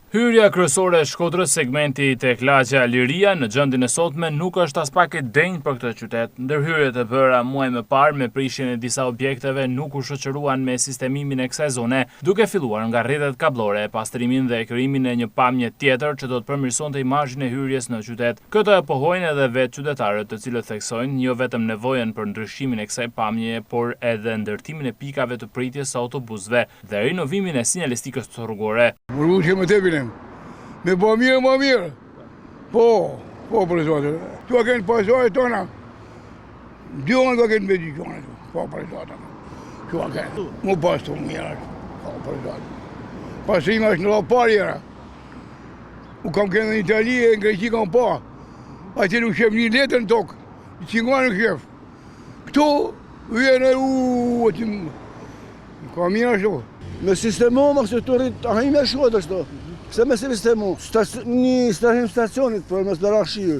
Hyrja kryesore e Shkodrës segmenti tek lagja Liria në gjendjen e sotme nuk është as pak e denjë për këtë qytet. Ndërhyrjet e bëra muaj më parë me prishjen e disa objekteve nuk u shoqëruan me sistemimin e kësaj zone, duke filluar nga rrjetet kablore, pastrimin dhe krijimin e një pamje tjetër që do të përmirësonte imazhin e hyrjes në qytet. Këtë e pohojnë edhe vetë qytetarët, të cilët theksojnë jo vetëm nevojën për ndryshimin e kësaj pamje, por edhe ndërtimin e pikave të pritjes së autobusëve dhe rinovimin e sinjalistikës rrugore. Me bo mirë, më mirë. Po për zotë. Tu a kënë pasojë tona. Djonë ka kënë me djonë. Po për zotë. Tu a kënë. Mu pas të mirë. Po për zotë. Pasime është në loparjera. U kam kënë në Itali e në Greqi kam pa. A që nuk shef një letër në tokë. I cinguar në shef. Këtu vjene ka mirë ashtu. Me sistemu më kështë të rritë, a me shkodë ashtu. Se me sistemu, një stacionit për me së lakshiju,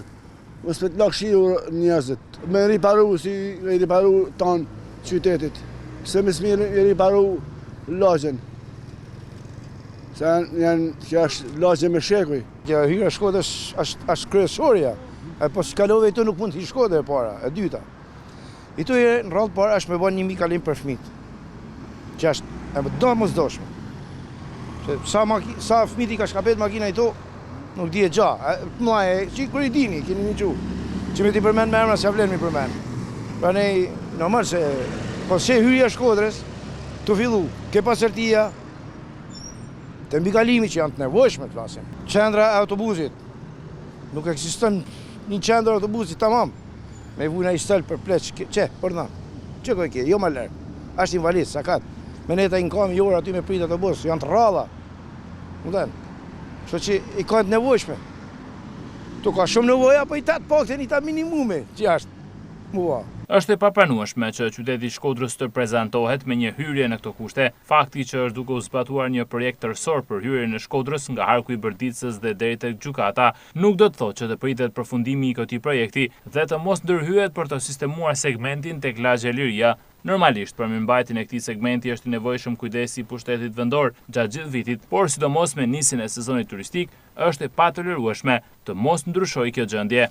me së lakshiju njëzit, me riparu si riparu tanë qytetit, se me së riparu lagjen, se janë që është lagje me shekuj. Kjo hyra Shkodrës është kryesorja, po s'kalove i të nuk mund t'i Shkodrë e para, e dyta. I të në rrallë para është me bërë një mikalim për fmit, që është e më do mos doshme. Sa fmiti ka shkapet makina i to, nuk di e gja. Mlaje, që i kërë i dini, keni një qu. Që me ti përmen me emra, se avlen mi përmen. Pra nej, normal se, po se hyrja Shkodrës, të fillu, ke pasërtia, të mbikalimi që janë të nevojshme të flasim. Qendra e autobusit, nuk eksistën një qendra autobusit, tamam. Me vujna i stel për pleç, që, për na, që koj ke, jo ma lërë. Ashtë invalid, sakat. Me neta i në kam jorë aty me prit autobus, janë të rralla. Kështu që i ka të nevojshme. Tu ka shumë nevoja, po i tatë pakten i ta minimume, që është mua. Është e papranueshme që qyteti Shkodrës të prezantohet me një hyrje në këto kushte. Fakti që është duke u zbatuar një projekt tërësor për hyrjen e Shkodrës nga Harku i Bërdicës dhe deri tek gjykata, nuk do të thotë që të pritet përfundimi i këtij projekti dhe të mos ndërhyhet për të sistemuar segmentin tek lagja Liria. Normalisht, për mirëmbajtjen e këtij segmenti është i nevojshëm kujdesi i pushtetit vendor gjatë gjithë vitit, por sidomos me nisjen e sezonit turistik, është e patolerueshme të mos ndryshojë kjo gjendje.